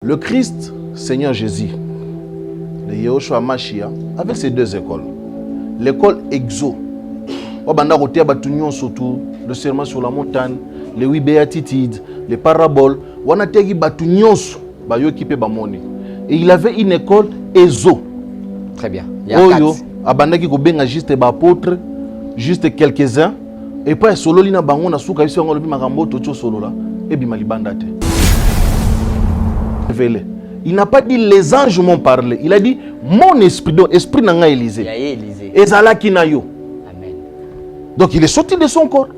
Le Christ, Seigneur Jésus, le Yehoshua Mashiach, avec ces deux écoles. L'école exo, le serment sur la montagne, les 8 béatitudes, les paraboles, et il avait une école exo. Très bien. Il y a quatre. Juste apôtres, juste quelques-uns, et puis solo lina bango na suka iso ngolo bimakambo tocho solo la et bimalibanda te. Il n'a pas dit les anges m'ont parlé, il a dit mon esprit, donc esprit n'a pas Élysée. Et Zalaki na yo. Amen. Donc il est sorti de son corps.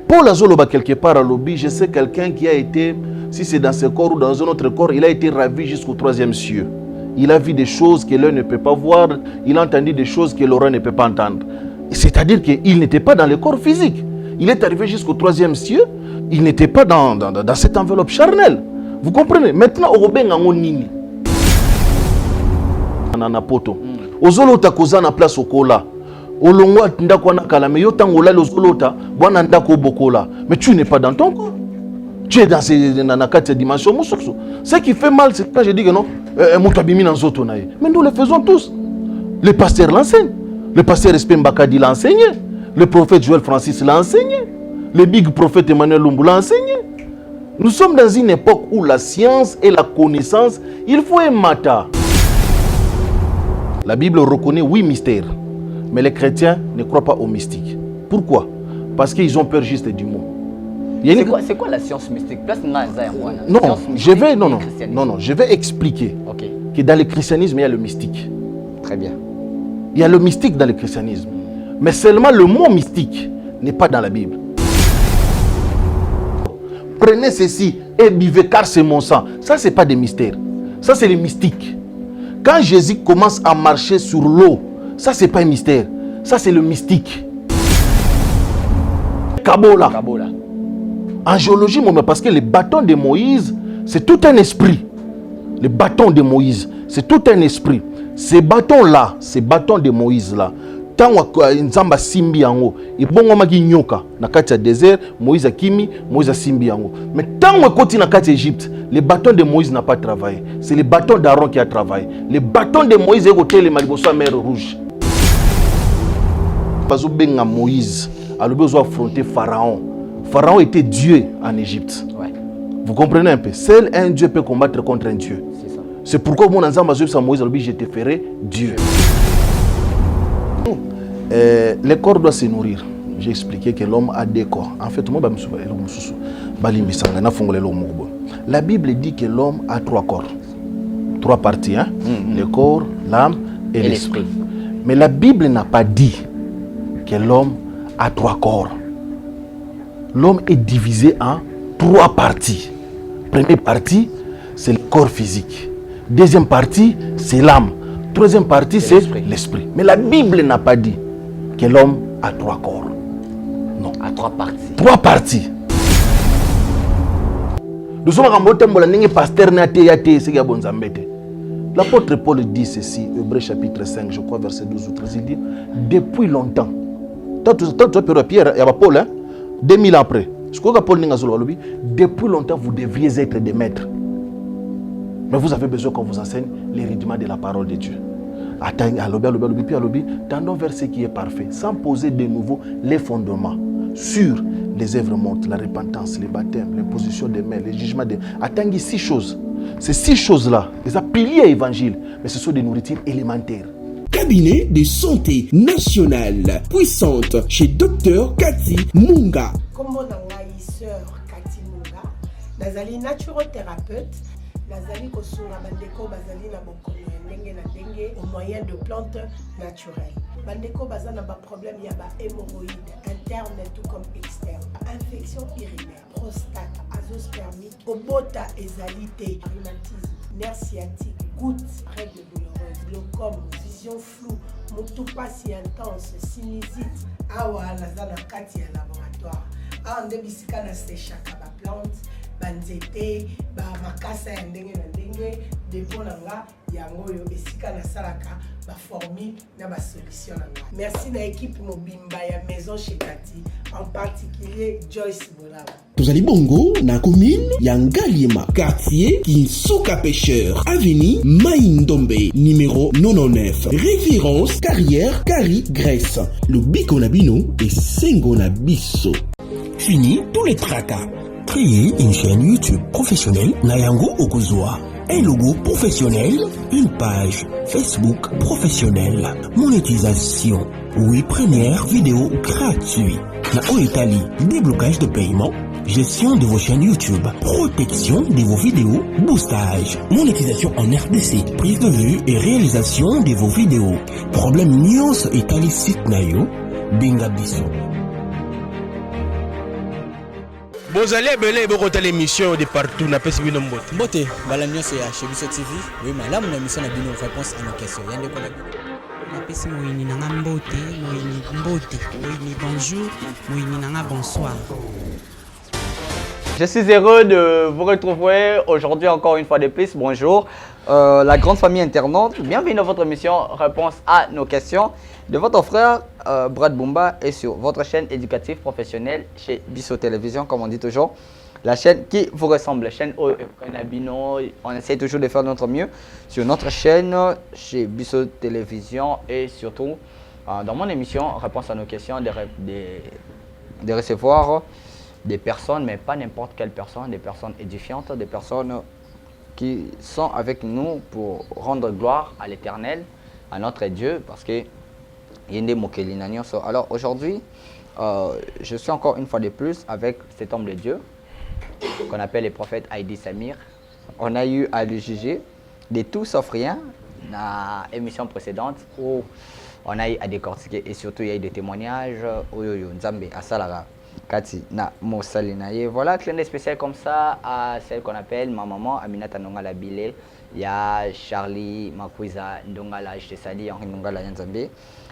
Paul Azoloba quelque part à l'obi, je sais quelqu'un qui a été, si c'est dans ce corps ou dans un autre corps, il a été ravi jusqu'au 3e cieux. Il a vu des choses que l'œil ne peut pas voir, il a entendu des choses que l'oreille ne peut pas entendre. C'est-à-dire qu'il n'était pas dans le corps physique. Il est arrivé jusqu'au 3e cieux, il n'était pas dans cette enveloppe charnelle. Vous comprenez? Maintenant, au Robin en nini. Nana poto. Ozolota koza na place okola. Olongwa ndako na kala mais yotangola lozolota bwana ndako bokola. Mais tu n'es pas dans ton corps. Tu es dans ces quatre dimensions. Ce qui fait mal, c'est quand je dis que non, mais nous le faisons tous. Les pasteurs l'enseignent. Le pasteur Espin Bakadi l'a enseigné. Le prophète Joël Francis l'a enseigné. Le big prophète Emmanuel Lumbu l'a enseigné. Nous sommes dans une époque où la science et la connaissance, il faut un matin. La Bible reconnaît 8 mystères. Mais les chrétiens ne croient pas aux mystiques. Pourquoi? Parce qu'ils ont peur juste du mot. C'est quoi la science mystique? Je vais expliquer que dans le christianisme, il y a le mystique. Très bien. Il y a le mystique dans le christianisme. Mais seulement le mot mystique n'est pas dans la Bible. Prenez ceci et buvez car c'est mon sang. Ça, ce n'est pas des mystères. Ça, c'est les mystiques. Quand Jésus commence à marcher sur l'eau, ça, ce n'est pas un mystère. Ça, c'est le mystique. Kabola. En géologie, parce que le bâton de Moïse, c'est tout un esprit. Le bâton de Moïse, c'est tout un esprit. Ces bâtons-là, ces bâtons de Moïse-là, tant Nzamba simbi yango, et bon maki nyoka, na kati ya désert, Moïse akimi, Moïse simbi yango. Mais tant on continue na kati Égypte, le bâton de Moïse n'a pas travaillé. C'est le bâton d'Aaron qui a travaillé. Le bâton de Moïse est côté le Maliboso à mer Rouge. Bazo benga Moïse, a le besoin affronter Pharaon. Pharaon était Dieu en Égypte. Ouais. Vous comprenez un peu? Seul un Dieu peut combattre contre un Dieu. C'est ça. C'est pourquoi mon ensemble à Moïse a dit je te ferai Dieu. Le corps doit se nourrir. J'ai expliqué que l'homme a 2 corps. En fait, la Bible dit que l'homme a 3 corps. 3 parties. Hein? Le corps, l'âme et l'esprit. Mais la Bible n'a pas dit que l'homme a 3 corps. L'homme est divisé en 3 parties. Première partie, c'est le corps physique. Deuxième partie, c'est l'âme. Troisième partie, c'est l'esprit. Mais la Bible n'a pas dit que l'homme a 3 corps. Non. À 3 parties. 3 parties. Nous sommes en train de pasteur l'apôtre Paul dit ceci, Hébreux chapitre 5, je crois, verset 12 ou 13, il dit, depuis longtemps, Pierre, il y a Paul, hein, 2000 ans après, depuis longtemps, vous devriez être des maîtres. Mais vous avez besoin qu'on vous enseigne les rudiments de la parole de Dieu. Tendons vers ce qui est parfait, sans poser de nouveau les fondements sur les œuvres mortes, la repentance, les baptêmes, l'imposition des mains, les jugements des... Attendez 6 choses. Ces 6 choses-là, les piliers évangile, mais ce sont des nourritures élémentaires. Cabinet de santé nationale puissante chez Dr Cathy Munga. Comme mon sœur Cathy Munga, nazali naturothérapeute, nazali kosunga bandeko bazali na bokono ndenge na ndenge au moyen de plantes naturelles. Bandeko bazana ba problème ya ba hémorroïdes interne tout comme externe, infection urinaire, prostate, azoospermie, obota ezalité, rhumatisme, nerf sciatique, gouttes, règles douloureuses, glaucome, vision floue, moutoupasie intense, sinusite. Awa nazana kati ya laboratoire. Awa nde bisika na séchaka ba plante, banzete, ba makasa ya ndenge na ndenge. ndenge dépôt na nga yango yo esika na salaka ba formule na ba solution na nga. Merci na équipe mobimba ya Maison chez Cathy, en particulier Joyce Bolaba. Tozali bongo na commune ya Ngaliema, quartier Kinsuka Pêcheur, avenue Maïndombe, numéro 99. Référence carrière Kari Grèce. Le Biko Nabino et Sengo Nabiso. Fini tous les tracas. Créer une chaîne YouTube professionnelle Nayango Okozua. Un logo professionnel, une page Facebook professionnelle, monétisation, oui, première vidéo gratuite. Na Italie, déblocage de paiement, gestion de vos chaînes YouTube, protection de vos vidéos, boostage, monétisation en RDC, prise de vue et réalisation de vos vidéos. Problème News Italie site nayo, Bingabiso. Bozali ebele bokota l'émission de partout na pesi bino mbote. Mbote, bala nyonso ya chez Biso TV. Oui, malamu na mission na bino réponse à nos questions. Yande ko na pesi moyini nanga mbote, moyini mbote, moyini bonjour, moyini nanga bonsoir. Je suis heureux de vous retrouver aujourd'hui encore une fois de plus. Bonjour, la grande famille internaute. Bienvenue dans votre émission Réponse à nos questions de votre frère Brad Bumba et sur votre chaîne éducative professionnelle chez Biso Télévision, comme on dit toujours. La chaîne qui vous ressemble, la chaîne Onabino. On essaie toujours de faire notre mieux sur notre chaîne chez Biso Télévision et surtout dans mon émission Réponse à nos questions de recevoir des personnes, mais pas n'importe quelle personne, des personnes édifiantes, des personnes qui sont avec nous pour rendre gloire à l'Éternel, à notre Dieu, parce que alors aujourd'hui, je suis encore une fois de plus avec cet homme de Dieu qu'on appelle le prophète Heidi Samir. On a eu à le juger de tout sauf rien dans l'émission précédente où on a eu à décortiquer et surtout il y a eu des témoignages Nzambe Asalara Kati na Mosalinaye. Voilà, clin d'œil spécial comme ça à celle qu'on appelle ma maman Aminata Ndongala Bile. Il y a Charlie Makwiza Ndongala, je te salue, Henri Ndongala Nzambe.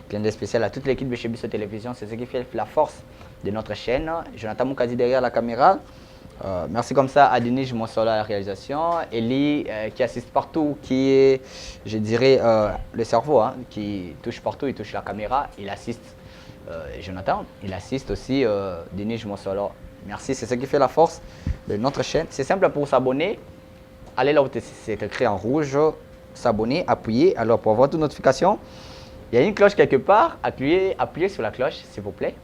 Clin d'œil spécial à toute l'équipe de chez Biso Télévision, c'est ce qui fait la force de notre chaîne. Jonathan Moukadi derrière la caméra. Merci comme ça à Denis Monsola à la réalisation. Eli qui assiste partout, qui est, je dirais, le cerveau, hein, qui touche partout, il touche la caméra, il assiste. Jonathan, il assiste aussi Denis Monsolo. Merci, c'est ce qui fait la force de notre chaîne. C'est simple pour s'abonner. Allez là où c'est écrit en rouge, s'abonner, appuyer. Alors pour avoir toutes notifications, il y a une cloche quelque part. Appuyez sur la cloche, s'il vous plaît,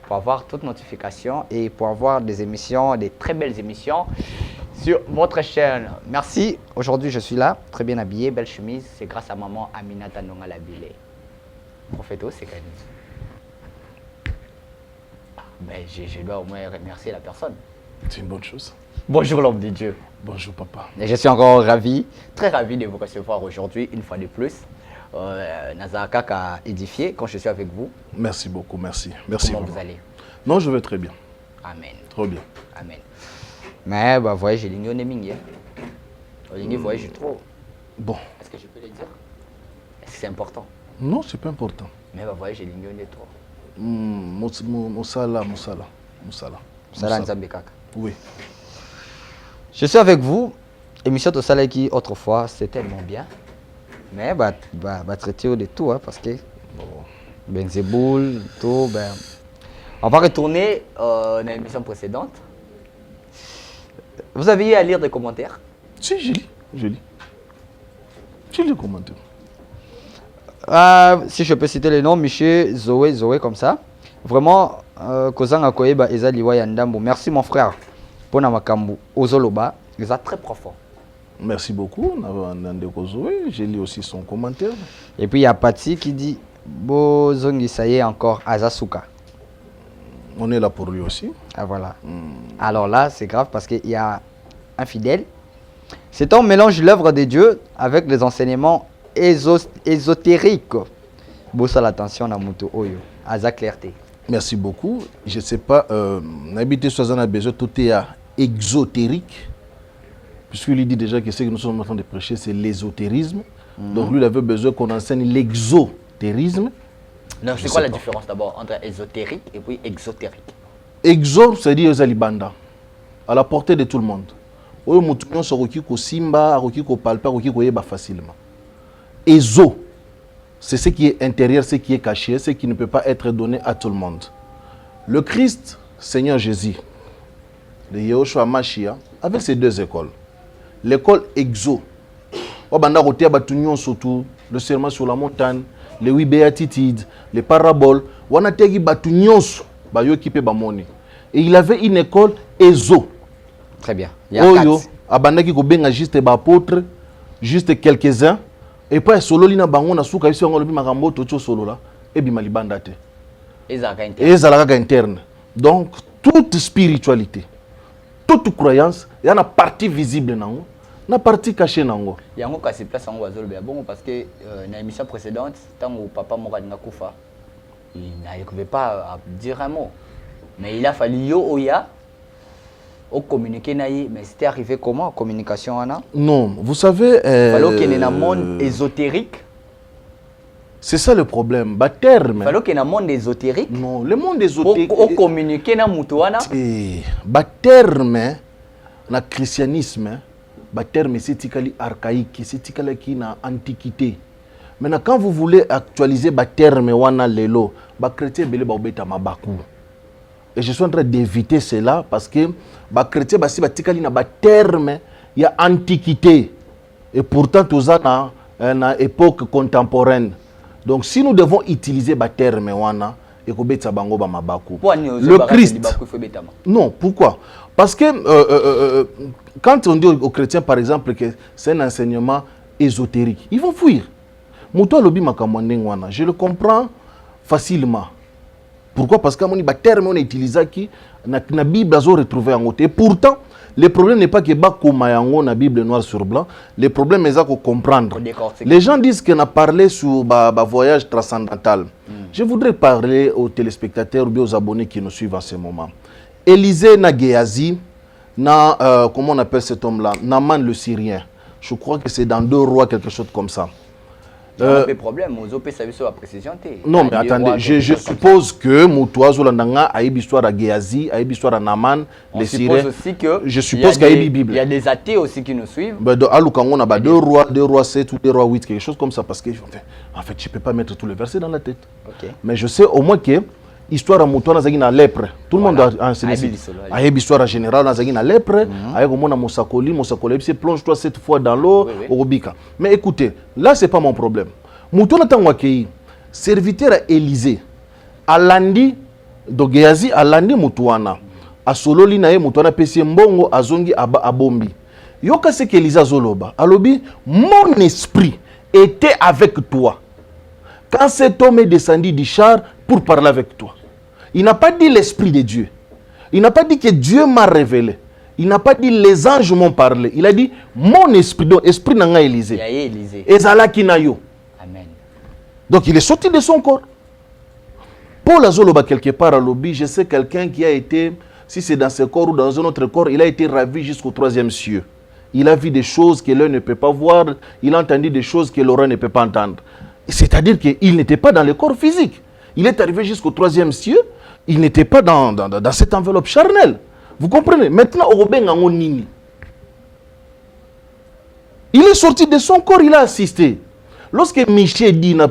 pour avoir toutes notifications et pour avoir des émissions, des très belles émissions sur votre chaîne. Merci. Aujourd'hui, je suis là, très bien habillé, belle chemise. C'est grâce à maman Aminata Ndongala Bile. Prophéto, c'est quand même. Mais je dois au moins remercier la personne. C'est une bonne chose. Bonjour l'homme de Dieu. Bonjour papa. Et je suis encore ravi, très ravi de vous recevoir aujourd'hui, une fois de plus. Nazaka a édifié quand je suis avec vous. Merci beaucoup, merci. Merci. Comment vous allez? Non, je vais très bien. Amen. Trop bien. Amen. Mais bah, voyez, j'ai l'union de Mingi. L'union, voyez, je trouve. Bon. Est-ce que je peux le dire? Est-ce que c'est important? Non, c'est pas important. Mais bah, voyez, j'ai l'union de trop. Moussala. Nzambe Kaka. Oui. Je suis avec vous. Émission de Salaki autrefois, c'était tellement bien. Mais bah traiter de tout, hein, parce que Benzeboul, tout, ben. On va retourner dans l'émission précédente. Vous avez eu à lire des commentaires? Si, je lis. J'ai les commentaires. Si je peux citer les noms, Miché, Zoé, comme ça. Vraiment, Kozanga Koyeba Eza Liwa Yandambo. Merci mon frère. Pour Namakambu, Ozoloba, ils sont très profond. Merci beaucoup, Nandeko Zoé. J'ai lu aussi son commentaire. Et puis il y a Pati qui dit Bozongi, ça y est encore, Azasuka. On est là pour lui aussi. Ah voilà. Alors là, c'est grave parce qu'il y a un fidèle. C'est un mélange l'œuvre de Dieu avec les enseignements ésotériques. Bossa l'attention à Muto Oyo, Aza clarté. Merci beaucoup. Je ne sais pas, n'habiter sur un besoin tout est exotérique. Puisqu'il lui dit déjà que ce que nous sommes en train de prêcher, c'est l'ésotérisme. Donc lui, il avait besoin qu'on enseigne l'exotérisme. Non, c'est quoi la différence d'abord entre ésotérique et puis exotérique? Exo, c'est-à-dire Zalibanda, à la portée de tout le monde. oyo mutu nyonso akoki kosimba, akoki kopalpa, akoki koyeba facilement. Ezo, c'est ce qui est intérieur, ce qui est caché, ce qui ne peut pas être donné à tout le monde. Le Christ, Seigneur Jésus, le Yehoshua Mashiach, avec ces deux écoles. L'école exo, le serment sur la montagne, les 8 béatitudes, les paraboles, et il avait une école exo. Très bien. Il y a quatre. Juste des apôtres, juste quelques-uns. Et puis, solo lina bango na suka isi ngolo bima kambo to solo la e bima libanda te. Ezalaka interne. Donc toute spiritualité, toute croyance, il y a une partie visible nango, na partie cachée nango. Yango kasi place yango bazolo be bon parce que na émission précédente, tant où papa moko nga kufa, il n'arrivait pas à dire un mot. Mais il a fallu yo oya au communiquer naïe, mais c'était arrivé comment communication Anna? Non, vous savez fallo qu'il y ait un monde ésotérique. C'est ça le problème, ba terme. Fallo qu'il y ait un monde ésotérique. Non, le monde ésotérique au communiquer na mutu Anna. Ba terme na christianisme, ba terme c'est tikali archaïque, c'est tikali qui na antiquité. Maintenant quand vous voulez actualiser ba terme wana lelo, ba chrétien belé ba obeta mabaku. Et je suis en train d'éviter cela parce que les chrétiens ont un terme, il y a antiquité. Et pourtant, tout ça dans une époque contemporaine. Donc, si nous devons utiliser le terme, le Christ. Non, pourquoi? Parce que quand on dit aux chrétiens, par exemple, que c'est un enseignement ésotérique, ils vont fuir. Je le comprends facilement. Pourquoi? Parce que les termes on utilise qui na Bible azo retrouvé en côté. Pourtant, le problème n'est pas que la Bible noir sur blanc. Le problème est de comprendre. Les gens disent qu'on a parlé sur le voyage transcendantal. Je voudrais parler aux téléspectateurs ou aux abonnés qui nous suivent en ce moment. Élisée Nagéazi, comment on appelle cet homme-là? Naman le Syrien. Je crois que c'est dans 2 Rois, quelque chose comme ça. Problème, la précision. Non, mais attendez, je suppose que Moutouazo Landanga a une histoire à Géazi, a une histoire à Naman, les Syriens. Je suppose qu'il y a une Bible. Il y a des athées aussi qui nous suivent. À Lukango, on a 2 rois 7 ou 2 rois 8, quelque chose comme ça, parce que en fait, je ne peux pas mettre tous les versets dans la tête. Mais je sais au moins que l'histoire à Moutouana Zagin a lèpre. Tout le monde a enseigné. Il y a une histoire générale à Zagin a lèpre. Il y a un Moussakoli, plonge-toi 7 fois dans l'eau, au Rubika. Mais écoutez, là, ce n'est pas mon problème. Moutouana Tangwakei, serviteur à Élysée, à Landi, de Géazi, à Landi Moutouana, à Sololi Nae, Moutouana Pessi Mbongo, à Zongi, à Bombi. Yoka se qu'Élisa Zoloba, à Lobi, mon esprit était avec toi. Quand cet homme est descendu du char pour parler avec toi, il n'a pas dit l'esprit de Dieu. Il n'a pas dit que Dieu m'a révélé. Il n'a pas dit les anges m'ont parlé. Il a dit mon esprit. Donc, esprit n'a pas Élysée. Et Zala Kinayo. Amen. Donc, il est sorti de son corps. Paul Azoloba, quelque part à l'objet, je sais quelqu'un qui a été, si c'est dans ce corps ou dans un autre corps, il a été ravi jusqu'au 3e cieux. Il a vu des choses que l'œil ne peut pas voir. Il a entendu des choses que l'oreille ne peut pas entendre. C'est-à-dire qu'il n'était pas dans le corps physique. Il est arrivé jusqu'au 3e cieux. Il n'était pas dans cette enveloppe charnelle. Vous comprenez? Maintenant, il est sorti de son corps, il a assisté. Lorsque Michel dit, dans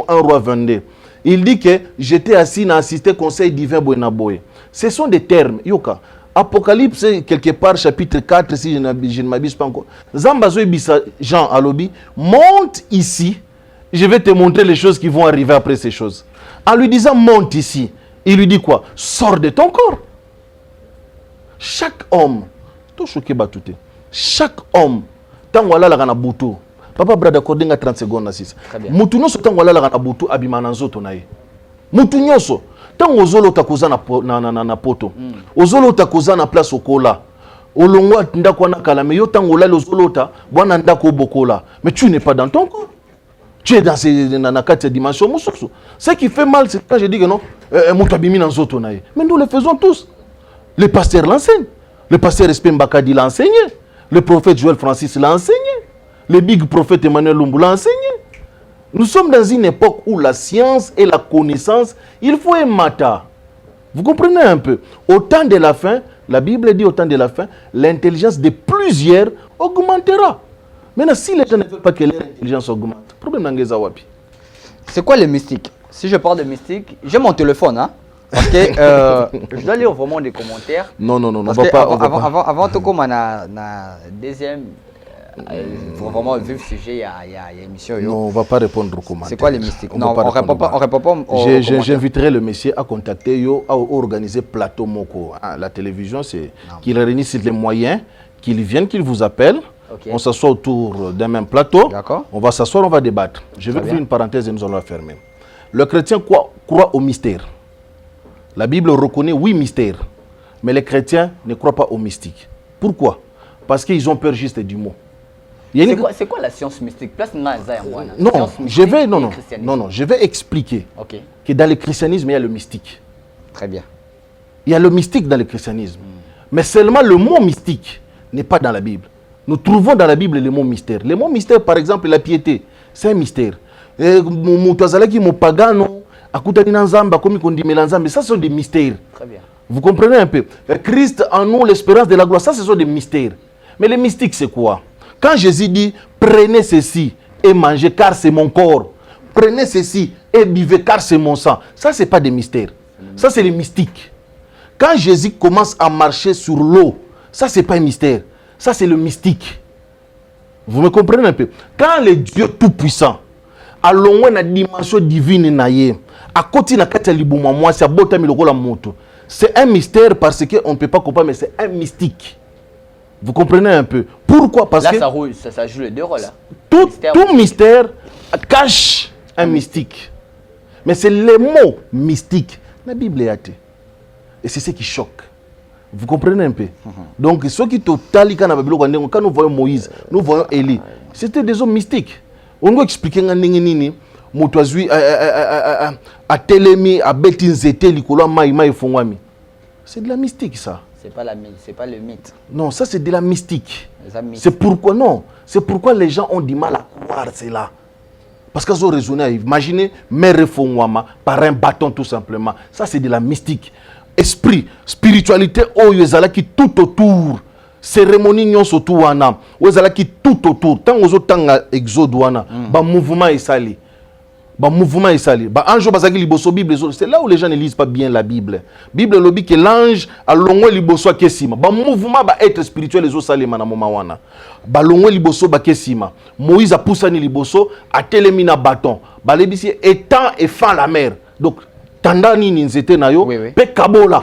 1 roi 22, il dit que j'étais assis, n'a assisté au conseil divin Boenaboye. Ce sont des termes. Yoka. Apocalypse, quelque part, chapitre 4, si je ne m'abuse pas encore. Zambazo Bisa Jean Alobi, monte ici, je vais te montrer les choses qui vont arriver après ces choses. En lui disant, monte ici, il lui dit quoi? Sors de ton corps. Chaque homme, tout choqué batouté, chaque homme, tant voilà la gana boutou, papa brada cordinga 30 secondes assis. Moutounyoso tant voilà la gana boutou abimananzo tonaye. Moutounyoso tant ozolo takuza na poto, ozolo takuza na place okola. Olongwa ndako na kala mais yo tant ola ozolo ta bwana ndako bokola. Mais tu n'es pas dans ton corps. Tu es dans ces 4 dimensions. Ce qui fait mal, c'est quand je dis que non, mais nous le faisons tous. Le pasteur l'enseigne. Le pasteur Espem Bakadi l'a enseigné. Le prophète Joël Francis l'a enseigné. Le big prophète Emmanuel Lumbu l'a enseigné. Nous sommes dans une époque où la science et la connaissance, il faut un matin. Vous comprenez un peu? Au temps de la fin, la Bible dit au temps de la fin, l'intelligence de plus plusieurs augmentera. Maintenant, si les gens ne veulent pas que leur intelligence augmente, le problème n'est pas wapi. C'est quoi le mystique? Si je parle de mystique, j'ai mon téléphone, hein? Parce que je dois lire vraiment des commentaires. Non, on parce va que pas. Avant tout comme na deuxième, vraiment vif sujet, il y a émission. Non, on va pas répondre aux commentaires. C'est quoi le mystique? On répond pas. J'inviterai le monsieur à contacter yo, à organiser plateau moko. La télévision, c'est qu'il réunisse les moyens, qu'il vienne, qu'il vous appelle. Okay. On s'assoit autour d'un même plateau. On va s'asseoir, on va débattre. Je vais ouvrir une parenthèse et nous allons la fermer. Le chrétien croit au mystère. La Bible reconnaît 8 mystères. Mais les chrétiens ne croient pas au mystique. Pourquoi? Parce qu'ils ont peur juste du mot. C'est quoi la science mystique? Non, je vais expliquer que dans le christianisme, il y a le mystique. Très bien. Il y a le mystique dans le christianisme. Mais seulement le mot mystique n'est pas dans la Bible. Nous trouvons dans la Bible le mot mystère. Le mot mystère, par exemple, la piété, c'est un mystère. Ça, ce sont des mystères. Très bien. Vous comprenez un peu? Christ en nous, l'espérance de la gloire, ça, ce sont des mystères. Mais le mystique, c'est quoi? Quand Jésus dit, prenez ceci et mangez, car c'est mon corps. Prenez ceci et buvez, car c'est mon sang. Ça, ce n'est pas des mystères. Ça, c'est les mystiques. Quand Jésus commence à marcher sur l'eau, ça, ce n'est pas un mystère. Ça, c'est le mystique. Vous me comprenez un peu? Quand le Dieu Tout-Puissant, à l'ongwe na dimension divine naye, à côté na kati libouma moi, c'est abota miloko la moto. C'est un mystère parce qu'on ne peut pas comprendre, mais c'est un mystique. Vous comprenez un peu? Pourquoi? Parce là, que ça joue les deux rôles. Là. Tout mystère cache un mystique. Mais c'est le mot mystique. La Bible est athée. Et c'est ce qui choque. Vous comprenez un peu? Donc, ceux qui totalent quand nous voyons Moïse, nous voyons Élie, c'était des hommes mystiques. On doit expliquer que c'est de la mystique, ça. C'est pas le mythe. Non, ça c'est de la mystique. C'est pourquoi les gens ont du mal à croire cela. Parce qu'ils ont raisonné. Imaginez Mère Fongwama par un bâton tout simplement. Ça c'est de la mystique. Esprit, spiritualité, qui tout autour. Cérémonie nyons autour wana. Qui tout autour. Tant aux autres exode wana. Mouvement est sali. Mouvement est sali. Anjo bazaki liboso Bible. C'est là où les gens ne lisent pas bien la Bible. Bible lobby que l'ange a longwe liboso kesima. Mouvement être spirituel les autres sali mana moma wana. Longwe liboso kesima. Moïse a poussani liboso a telemi na bâton. Lebisi étant et fin la mer. Donc tandani ni nzete na yo pe kabola.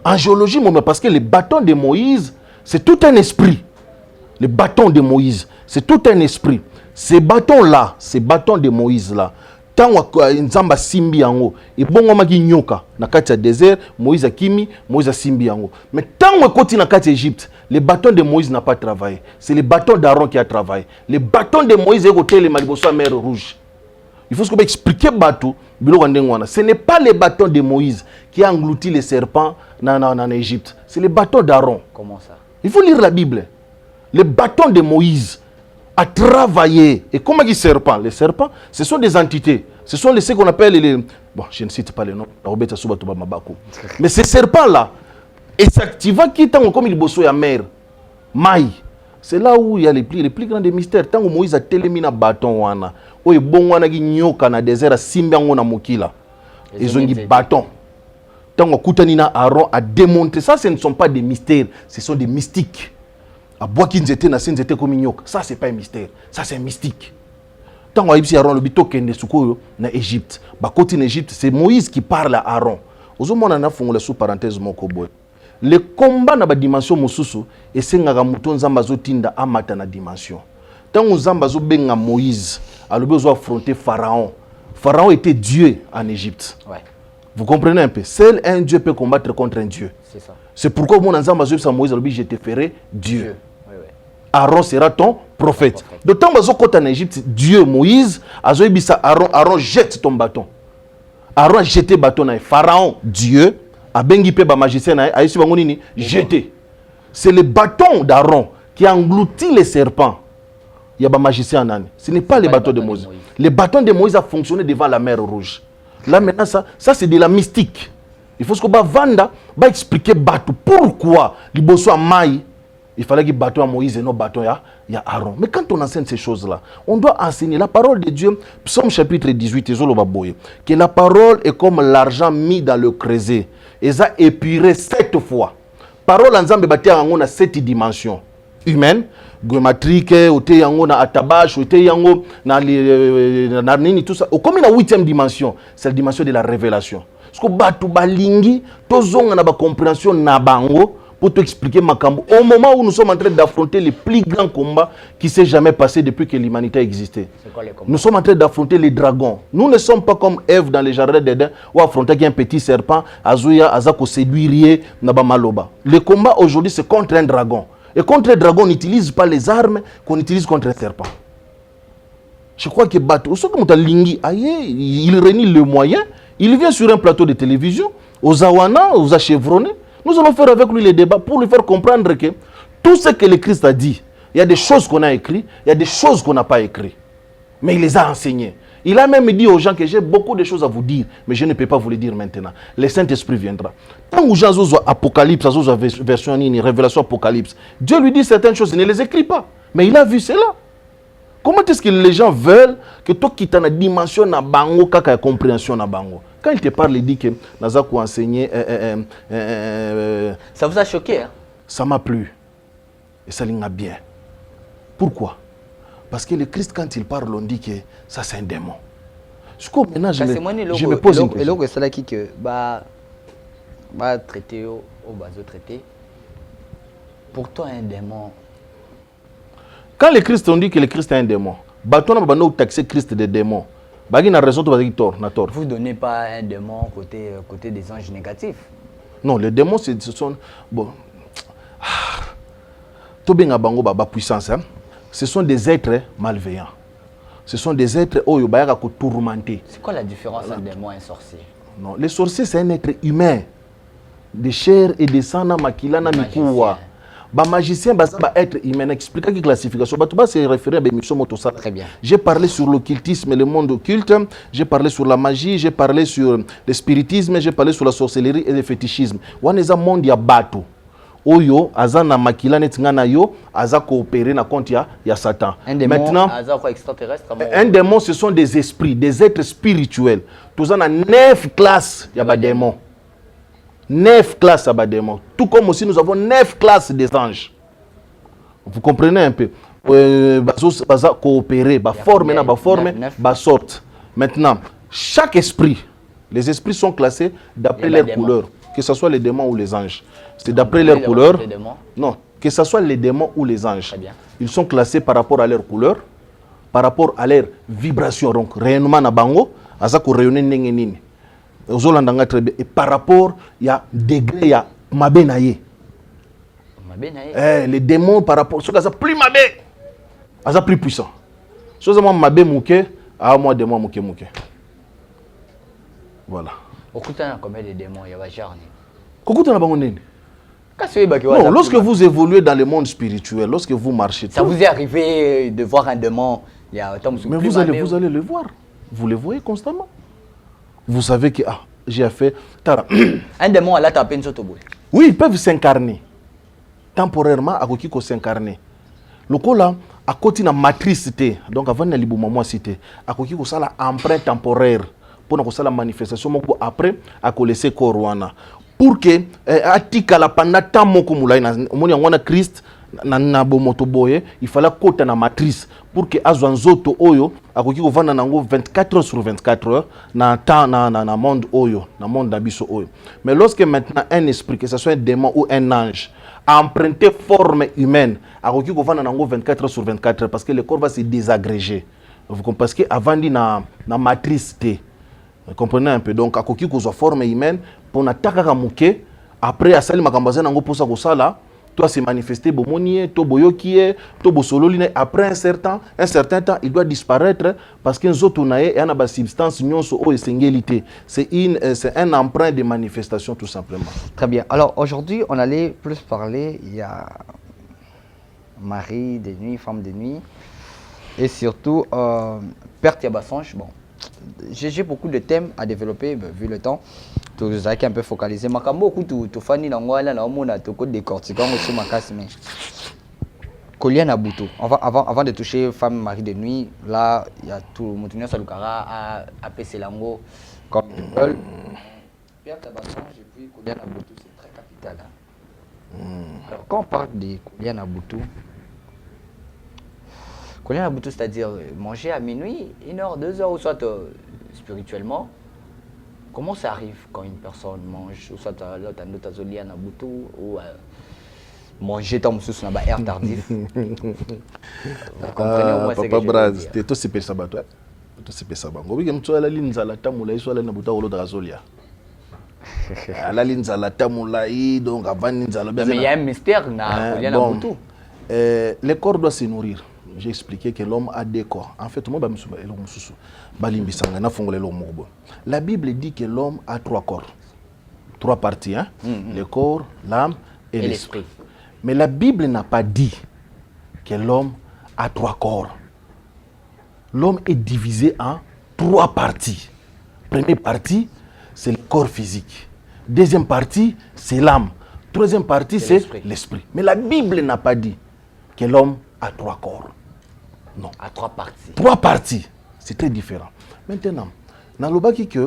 En géologie, parce que le bâton de Moïse, c'est tout un esprit. Le bâton de Moïse, c'est tout un esprit. Ces bâtons-là, ces bâtons de Moïse-là, tant que simbi yango, et bon maki nyoka, na kati désert, Moïse a kimi, Moïse a simbi yango. Mais tant que côté na kati Égypte, le bâton de Moïse n'a pas travaillé. C'est le bâton d'Aaron qui a travaillé. Le bâton de Moïse est côté le maliboso à mer rouge. Il faut expliquer bateau. Ce n'est pas le bâton de Moïse qui a englouti les serpents en Égypte. C'est le bâton d'Aaron. Comment ça? Il faut lire la Bible. Le bâton de Moïse a travaillé. Et comment dit serpent? Les serpents, ce sont des entités. Ce sont ce qu'on appelle les... Bon, je ne cite pas les noms. Mais ces serpents-là, et s'activent qui tant comme il bosse à mer, maï. C'est là où il y a les plus grands des mystères. Tant que Moïse a téléminé un bâton, il bon wana gi nyoka na désert simbi yango na mokila. Ils ont dit bâton. Tant que Koutanina Aaron a démontré ça, ce ne sont pas des mystères, ce sont des mystiques. A bois qui n'étaient na sen étaient comme nyoka. Ça c'est pas un mystère, ça c'est un mystique. Tant que Ibsi Aaron le bito kende suko na Égypte. Ba côté en Égypte, c'est Moïse qui parle à Aaron. Ozomona na fongola sous parenthèse moko boy. Le combat na ba dimension mosusu et sengaka muto nzamba zotinda amata na dimension. Tant que nzamba zo benga Moïse alors besoin affronter Pharaon. Pharaon était Dieu en Égypte. Ouais. Vous comprenez un peu? Seul un Dieu peut combattre contre un Dieu. C'est ça. C'est pourquoi mon ensemble Moïse je te ferai Dieu. Oui, oui. Aaron sera ton prophète. D'autant que en Égypte, Dieu, Moïse, Aaron jette ton bâton. Aaron a jeté bâton. Pharaon, Dieu, a bengi pe ba magicien a jeté. C'est le bâton d'Aaron qui a englouti les serpents. Il y a un magicien en Anne. Ce n'est pas le bâton de Moïse. Le bâton de Moïse a fonctionné devant la mer Rouge. Là maintenant, ça c'est de la mystique. Il faut que Vanda va expliquer bateau. Pourquoi les bosso maï Il fallait qu'il bâton à Moïse et non bâton à Aaron. Mais quand on enseigne ces choses-là, on doit enseigner la parole de Dieu. Psaume chapitre 18, que la parole est comme l'argent mis dans le creuset. Et ça épuré 7 fois. Parole ensemble bâtie à 7 dimensions. Humaine, géométrique, oté yango na atabash, oté yango na nini tout ça. Comme la 8e dimension, c'est la dimension de la révélation. Parce que batu balingi, tozonga na ba compréhension na bango. Pour t'expliquer Makambo, au moment où nous sommes en train d'affronter les plus grands combats qui s'est jamais passé depuis que l'humanité a existé. Nous sommes en train d'affronter les dragons. Nous ne sommes pas comme Ève dans les jardins d'Éden où affronter un petit serpent, Azuya, Azako séduire, Naba Maloba. Le combat aujourd'hui c'est contre un dragon. Et contre un dragon, on n'utilise pas les armes qu'on utilise contre un serpent. Je crois que Bato, il réunit le moyen, il vient sur un plateau de télévision, aux Awana, aux Chevronnés. Nous allons faire avec lui les débats pour lui faire comprendre que tout ce que le Christ a dit, il y a des choses qu'on a écrites, il y a des choses qu'on n'a pas écrites. Mais il les a enseignées. Il a même dit aux gens que j'ai beaucoup de choses à vous dire, mais je ne peux pas vous les dire maintenant. Le Saint-Esprit viendra. Tant que gens ont Apocalypse, version révélation Apocalypse, Dieu lui dit certaines choses, il ne les écrit pas. Mais il a vu cela. Comment est-ce que les gens veulent que toi qui t'as une dimension na bango, kaka compréhension na bango? Quand il te parle, il dit que Nazako a enseigné. Ça vous a choqué, hein? Ça m'a plu. Et ça l'a bien. Pourquoi? Parce que le Christ, quand il parle, on dit que ça c'est un démon. Maintenant, je me pose une question. Et là, qui que traiter au bateau traité. Pour toi, un démon. Quand le Christ, on dit que le Christ est un démon, bateau n'a pas taxé Christ de démon. Vous ne donnez pas un démon côté des anges négatifs. Non, les démons, ce sont... Bon. Puissance, hein? Ce sont des êtres malveillants. Ce sont des êtres qui sont tourmentés. C'est quoi la différence entre un démon et un sorcier? Non, les sorciers, c'est un être humain. De chair et de sang, makilana mikuwa. Ba magicien ba être humain, expliquer la classification. Ba tuba se référer à l'émission Motosa. Très bien. J'ai parlé sur l'occultisme et le monde occulte, j'ai parlé sur la magie, j'ai parlé sur le spiritisme, j'ai parlé sur la sorcellerie et le fétichisme. Waneza monde ya bato. Oyo azana makila netingana yo aza coopérer na compte ya Satan. Un démon, maintenant extraterrestre. Un démon, ce sont des esprits, des êtres spirituels. Tous en a 9 classes ya ba démon. 9 classes à démons. Tout comme aussi nous avons 9 classes des anges. Vous comprenez un peu? Coopérer, former, sorte. Maintenant, chaque esprit, les esprits sont classés d'après leur couleur, que ce soit les démons ou les anges. C'est d'après leur couleur. Non, que ce soit les démons ou les anges. Ils sont classés par rapport à leur couleur, par rapport à leur vibration. Donc, rayonnement na bango, azako rayonner nini. Et par rapport, il y a degré, il y a mabenaye. Les démons par rapport, ce qui plus mabé, ça plus puissant. Ce qui est mabé mouké, à moi démon mouké mouké. Voilà. Combien de démons il y a genre? Non, lorsque vous évoluez dans le monde spirituel, lorsque vous marchez, ça vous est arrivé de voir un démon? Mais vous allez le voir. Vous le voyez constamment. Vous savez que j'ai fait... Un démon, elle a tapé une soto. Oui, ils peuvent s'incarner. Temporairement, à côté s'incarner. Le coup là, à côté de la matrice, donc avant de la cité, à côté de la empreinte temporaire, pour la manifestation, après, à laisser Corona. Pour que, à tika la pendant tant mokumula, on a Christ, il fallait côté na matrice pour que azwanzoto oyo akoki kovanda nango 24 heures sur 24 heures na temps na monde oyo na monde d'abisso oyo. Mais lorsque maintenant un esprit, que ce soit un démon ou un ange, a emprunté forme humaine, akoki kovanda nango 24 heures sur 24 heures parce que le corps va se désagréger. Vous comprenez? Parce que avant dit na matrice té. Vous comprenez un peu? Donc akoki kozwa forme humaine pour na takaka muke après asali makambaza nango posa ko sala. Toi, c'est manifesté, après un certain temps, il doit disparaître parce qu'un zotonae a une substance c'est un emprunt de manifestation tout simplement. Très bien. Alors aujourd'hui, on allait plus parler, il y a mari de nuit, femme de nuit, et surtout Père Tiabassange. Bon, j'ai beaucoup de thèmes à développer, vu le temps. Tout ça qui est un peu focalisé. Mais quand beaucoup tout fani dans moi là, on a tout décortiquant aussi ma casse mais. Collier à Boutou. Avant de toucher femme mari de nuit, là il y a tout Moutounio Salukara à PC Lango comme ils veulent. Pierre Tabasson, j'ai pris Collier à Boutou, c'est très capital. Hein. Alors quand on parle de Collier à Boutou, c'est-à-dire manger à minuit, 1 heure, 2 heures, ou soit spirituellement. Comment ça arrive quand une personne mange, ou soit là, tu as un autre à Boutou, ou manger tant sous un air tardif. Vous comprenez au moins ce que Papa je Braz, veux dire. tu sais ça va toi. Tu sais ça va. Ngobi ke mtsola linzala tamula iswala na buta oloda gazolia. La linzala tamula i donc avant linzala Mais il y a un mystère na Collier à Boutou. Le corps doit se nourrir. J'ai expliqué que l'homme a 2 corps. En fait, la Bible dit que l'homme a 3 corps. 3 parties. Hein? Le corps, l'âme et l'esprit. Mais la Bible n'a pas dit que l'homme a 3 corps. L'homme est divisé en 3 parties. Première partie, c'est le corps physique. Deuxième partie, c'est l'âme. Troisième partie, c'est l'esprit. Mais la Bible n'a pas dit que l'homme a 3 corps. Non. À 3 parties. 3 parties. C'est très différent. Maintenant, dans le bas, il y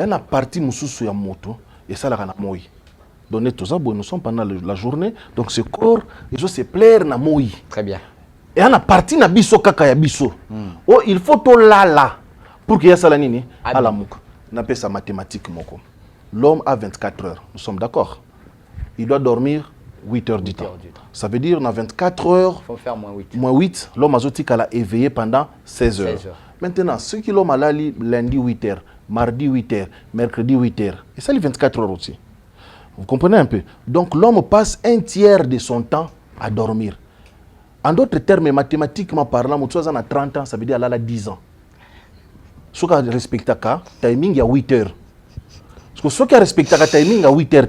a une partie qui est moto et ça, la moi. Donc, nous sommes pendant la journée. Donc, ce corps, il se plaire na moi. Très bien. Et une partie na biso kaka ya biso. Oh, il faut to là pour qu'il y ait ça la nini à la mouk. On appelle ça mathématique moko. L'homme a 24 heures. Nous sommes d'accord. Il doit dormir 8 heures du temps. Ça veut dire dans 24 heures, il faut faire moins 8. Moins 8, l'homme a éveillé pendant 16 heures. Maintenant, ceux qui l'homme a lundi 8 heures, mardi 8 heures, mercredi 8 heures, et ça, les 24 heures aussi. Vous comprenez un peu? Donc l'homme passe 1/3 de son temps à dormir. En d'autres termes, mathématiquement parlant, mon a 30 ans, ça veut dire qu'il a 10 ans. Ce qui respecte le timing, il y a 8 heures. Parce que ce qui respecte le timing, il y a 8 heures.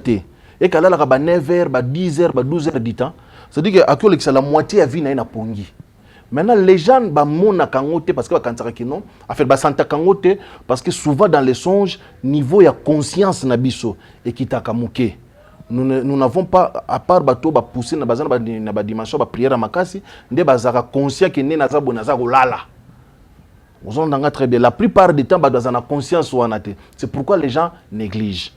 Et qu'il a 9 heures, 10 heures, 12 heures du temps, ça veut dire que c'est la moitié de la vie na pongi. Maintenant, les gens mona kangote parce que quand non, a fait santa kangote parce que souvent dans les songes, niveau ya conscience na biso et qui t'a kamuke. Nous n'avons pas à part bateau ba pousser na bazana ba dimension ba prière makasi, ndé bazaka conscient que né naza bonaza lala. Vous entendez très bien. La plupart du temps bazana conscience wanate. C'est pourquoi les gens négligent.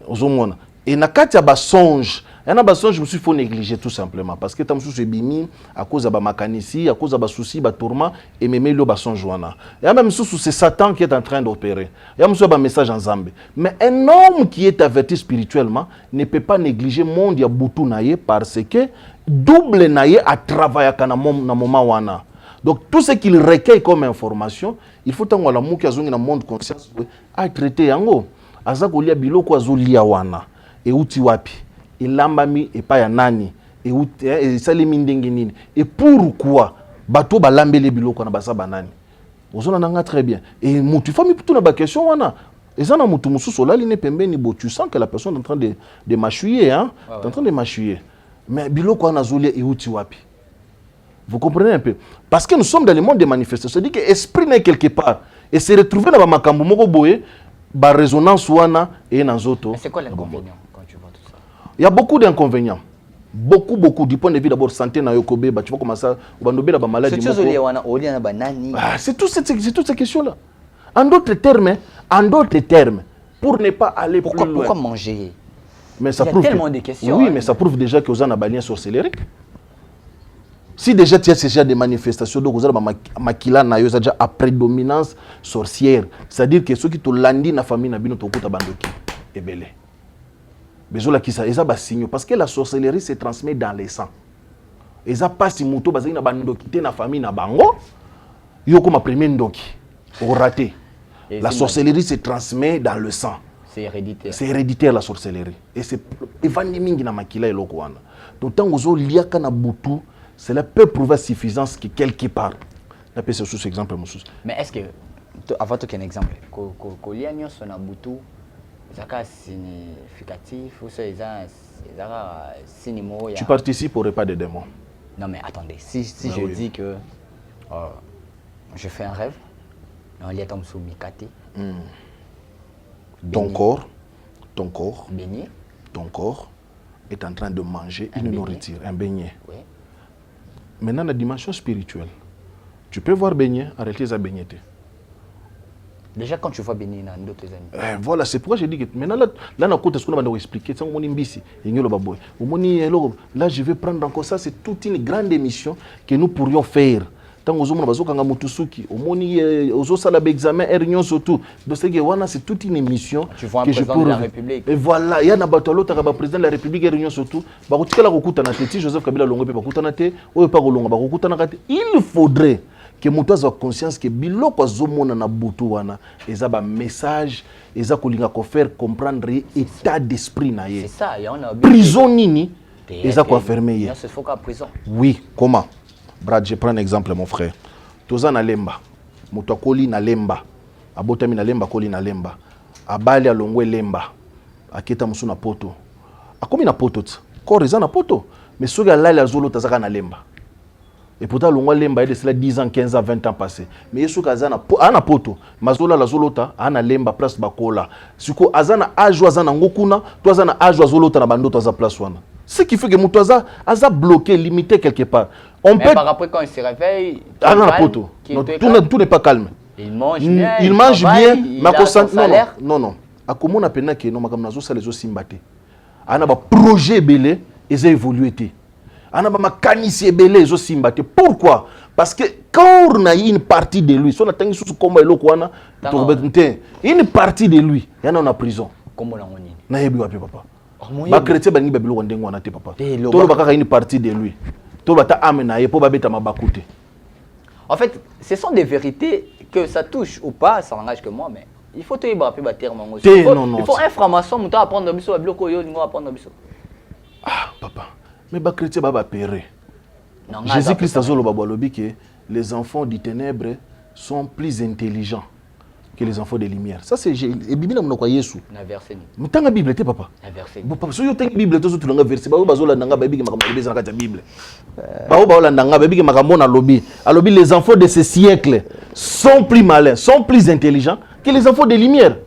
Ozomona. Et na kati ya songe, il y a des songes je me suis faut négliger tout simplement parce que tam sous bimi à cause de makanisi, à cause de soucis, de tourment et même le songe wana. Il y a même sous c'est Satan qui est en train d'opérer. Il y a un message en Zambie. Mais un homme qui est averti spirituellement ne peut pas négliger monde ya butu naye parce que double naye a travaillé na moment wana. Donc tout ce qu'il recueille comme information, il faut tango la muki azongi na monde conscience a traiter yango. Azakolia biloko azolia wana. Et uti wapi elambami epa ya nani et salemi ndenge nini et pourquoi bato balambele biloko na basa banani ozona nanga très bien et mutu fami putu na ba question wana ezana mutu mususu olali ne pembeni bo tu sens que la personne est en train de mâchouiller hein en train de mâchouiller mais biloko wana zolia et uti wapi. Vous comprenez un peu parce que nous sommes dans le monde des manifestations, ça dit que esprit n'est quelque part et se retrouver dans ba makambo moko boye ba résonance wana et nazoto. C'est quoi l'inconvénient quand tu vois tout ça? Il y a beaucoup d'inconvénients. Beaucoup du point de vue d'abord santé na yokobe tu vas commencer à nobé la maladie. C'est toutes ces questions là. En d'autres termes, pour ne pas aller plus loin. Pourquoi manger? Mais ça il y a prouve tellement de questions. Oui, mais ça prouve déjà que vous avez un lien sorcellerie. Si déjà tu as déjà des manifestations, donc vous avez makila na yo déjà à prédominance sorcière, c'est-à-dire que ceux qui te landi na famille na bino to kota bandoki ebele. Bezola ki ça eza ba signe parce que la sorcellerie se transmet dans les sangs. Eza pas si muto bazali na bandoki te na famille na bango, yo comme premier ndoki au raté. La sorcellerie se transmet dans le sang. C'est héréditaire. C'est héréditaire la sorcellerie et c'est evandi mingi na makila eloko wana. Donc tant ozo liaka na butu cela peut prouver suffisance que quelque part. On appelle ce sous exemple. Mais est-ce que, avant tout qu'un exemple, Kolianyo Sonabutu, c'est significatif ou c'est tu participes au repas des démons. Non mais attendez, si je dis que je fais un rêve Non, il y a comme sous Mikati. Ton corps, Beignet. ton corps est en train de manger une nourriture, un beignet. Oui. Maintenant, la dimension spirituelle, tu peux voir beignet, en réalité, ça beignet. Déjà, quand tu vois Beignet dans d'autres années. Voilà, c'est pourquoi j'ai dit que maintenant, là, ce qu'on va expliquer, là, je vais prendre encore ça, c'est toute une grande émission que nous pourrions faire. Tant que nous avons Mutusuki, c'est toute une émission tu vois un que je président de la République. Et voilà, il y a un président de la République et réunion surtout. Joseph Kabila il faudrait que mutu a conscience que biloko azomona na butu wana eza ba message eza kolinga ko faire comprendre état d'esprit na ye. C'est ça, il y en a prison nini eza ko fermer ye. C'est faut prison. Oui, comment? Brad, je prends un exemple mon frère. Toza na lemba. Mutu akoli na lemba. Abotami na lemba koli na lemba. Abali alongwe lemba. Aketa musu na poto. Akomi na poto. Corps eza na poto. Mais soki alali azolo tazaka na lemba. Et pourtant, l'on lemba de cela 10 ans, 15 ans, 20 ans passés. Mais il y a un poto. Mazola la zolota, ana lemba place bakola. Suko azana âge azana ngokuna, toi azana âge zolota na bando toi place wana. Ce qui fait que mon toisa a bloqué, limité quelque part. Mais par après quand il se réveille, poto. Tout n'est pas calme. Il mange bien. Il mange bien. Non. A comment on appelle que non makam nazo salezo simbate. Ana ba projet belé, ils ont évolué. Pourquoi? Parce que quand on a une partie de lui, une partie de lui, il y en a en prison. Comment on a papa. Ba chrétien ba ngi ba biloko ndengo wana te papa. To ba une partie de lui. To ba ta amena ye po ba beta mabakute. En fait, ce sont des vérités que ça touche ou pas, ça n'engage que moi, mais il faut te rappeler ba terme aussi. Il faut un franc-maçon muta apprendre biso biloko yo ngo apprendre biso. Ah papa. Mais les chrétiens va périr. Jésus-Christ a dit que les enfants du ténèbre sont plus intelligents que les enfants des lumières. Ça c'est la Bible n'a pas Jésus. Na verset. Mais tant la Bible t'es papa. Na verset. Papa so yo tant Bible to tout le verset. Ba bazola nanga ba bigi makambo beza na Bible. Ba baola nanga ba bigi makambo na lobby. Alobi les enfants de ce siècle sont plus malins, sont plus intelligents que les enfants des lumières.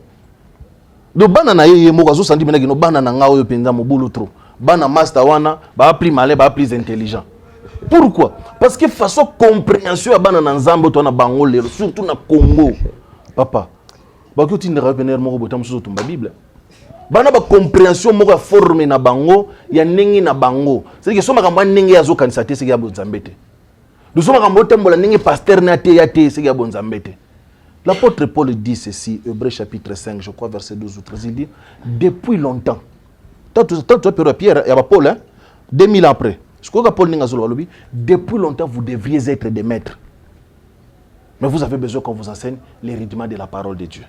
Do banana ye mo kazo sandi menaki no banana nga oyo penza mobulu trop. Bana master wana ba plus malin ba plus intelligent. Pourquoi? Parce que façon compréhension bana na nzambo to na bango lelo surtout na Congo. Papa, ba ko tindra revenir moko botam so tumba Bible. Bana ba compréhension moko formé na bango ya nengi na bango. C'est que soma kamba nengi ya zo kanisa te se ya bonzambete. Nous sommes kamba tembola nengi pasteur na te ya te se ya bonzambete. L'apôtre Paul dit ceci, Hébreux chapitre 5, je crois verset 12 ou 13, il dit depuis longtemps. Pierre, il y a Paul, hein? 2000 ans après. Depuis longtemps, vous devriez être des maîtres. Mais vous avez besoin qu'on vous enseigne les rudiments de la parole de Dieu.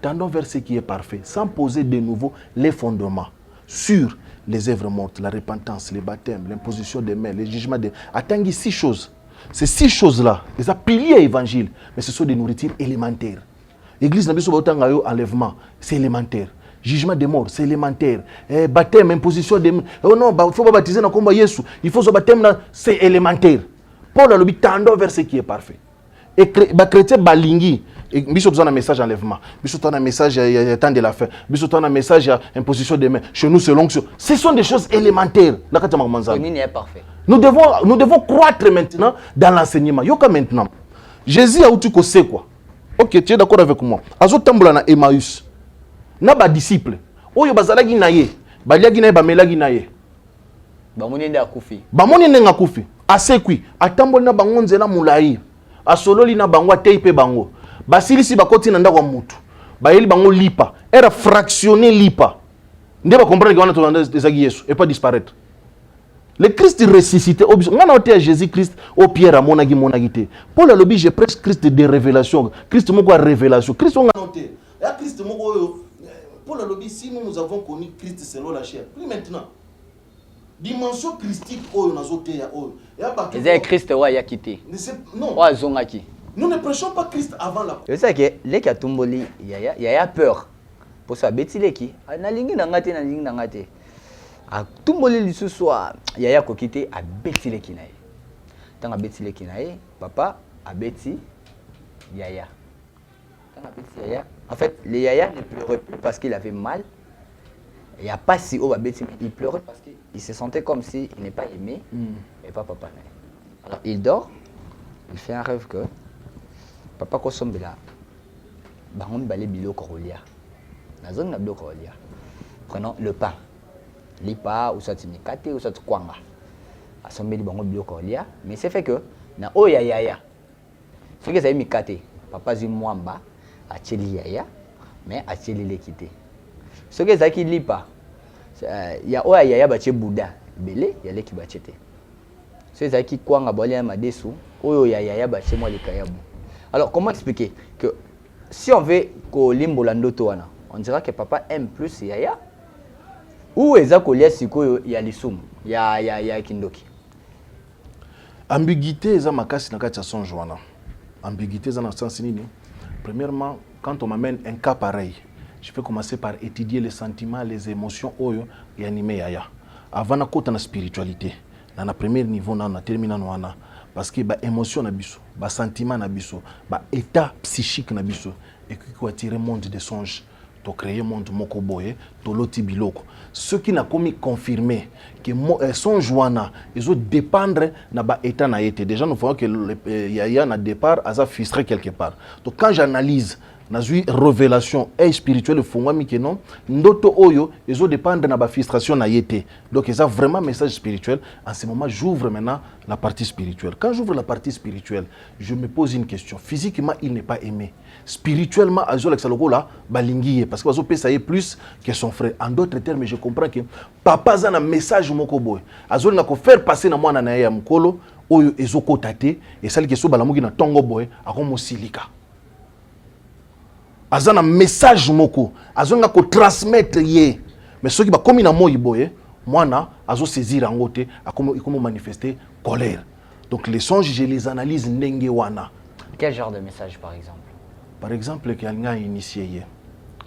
Tendons vers ce qui est parfait, sans poser de nouveau les fondements sur les œuvres mortes, la repentance, les baptêmes, l'imposition des mains, les jugements des... Attendez 6 choses. Ces 6 choses-là, les piliers évangile, mais ce sont des nourritures élémentaires. L'église n'a pas enlèvement, c'est élémentaire. Jugement des morts, c'est élémentaire. Baptême, imposition des... Oh non, il faut pas baptiser dans le combat Jésus. Il faut se baptême, c'est élémentaire. Paul a dit tendons vers ce qui est parfait. Et les chrétiens balingi, ils ont un message enlèvement, ils ont un message temps de la fin, ils ont un message imposition des mains. Chez nous, c'est l'onction. Ce sont des choses élémentaires. Nous devons croître maintenant dans l'enseignement. Yoka maintenant. Jésus a dit que c'est quoi? Ok, tu es d'accord avec moi? Azo tambola na Emmaüs. Na ba disciple oyo bazalaki na ye baliaki na ye bamelaki na ye bamonende akufi bamonende ngakufi asekwi atamboli na bango nzela mulai asololi na bango atei pe bango basilisi bakoti na ndako ya mutu bayeli bango lipa era fractionner lipa nde ba comprendre que wana to ezaki Yesu et pas disparaître. Le Christ ressuscité on a été Jésus Christ au Pierre amonaki monaki. Paul a lobi je prêche Christ de révélation. Christ moko révélation. Christ on a noté. Ya Christ moko Paul a dit, si nous avons connu Christ selon la chair, plus maintenant, dimension christique, c'est Christ qui a quitté. Non. Nous ne prêchons pas Christ avant la. C'est ça que les Katumboli, il y a peur. Pour ça, Betsileki, na lingi nangate na lingi nangate. A Tumboli ce soir, il y a quitté à Betsileki nae. Tant à Betsileki nae, papa a Betsi yaya. Quand on appelle yaya, en fait, le yaya ne pleurait plus parce qu'il avait mal. Il n'y a pas si haut, il pleurait parce qu'il se sentait comme s'il n'est pas aimé et pas papa. Alors il dort, il fait un rêve que papa kosombe là, bangon balé bilo korolia. La zone na bilo korolia. Prenons le pain, lipa ou soit nikate ou soit kwanga. Asombe li bangon bilo korolia, mais c'est fait que na o yaya. Ce que ça y mikate, papa zi mwamba a cheli yaya, mais a cheli le quitté. Ce que ça qui lit pas, il y a oya yaya bache Bouddha, belé, il y a les qui bachete. Ce ça qui quoi ngabali ma desu, oya yaya bache moi les kayabu. Alors comment expliquer que si on veut que limbo landoto wana, on dira que papa aime plus yaya ou eza kolia siko ya lisum, ya kindoki. Ambiguïté eza makasi na kati ya songe wana. Ambiguïté eza na sens nini? Premièrement, quand on m'amène un cas pareil, je vais commencer par étudier les sentiments, les émotions oyo et animer yaya. Avant na kota na spiritualité, na premier niveau na termina wana parce que ba émotion na biso, ba sentiment na biso, ba état psychique na biso et qui ko attirer monde de songe, to créer monde moko boye, to loti biloko. Ce qui n'a commis confirmé que songe wana ils ont dépendre na ba état na été. Déjà nous voyons que yaya na départ a frustré quelque part. Donc quand j'analyse na zui révélation et spirituelle fongwami que non ndoto oyo ezo dépendre na ba frustration na yete. Donc ça vraiment message spirituel. En ce moment j'ouvre maintenant la partie spirituelle. Quand j'ouvre la partie spirituelle, je me pose une question. Physiquement il n'est pas aimé. Spirituellement azo la là balingiye parce que azo pesa plus que son frère. En d'autres termes je comprends que papa za na message moko boy. Azo na ko faire passer na mwana na ya mkolo oyo ezo kotate et celle que so balamuki na tongo boy akomo silika. Azana message moko azonga ko transmettre ye mais ceux qui ba comme na moyi boye mwana azo saisir yango te akomo manifester colère. Donc les songes je les analyse ndenge wana. Quel genre de message par exemple? Par exemple que alnga initié ye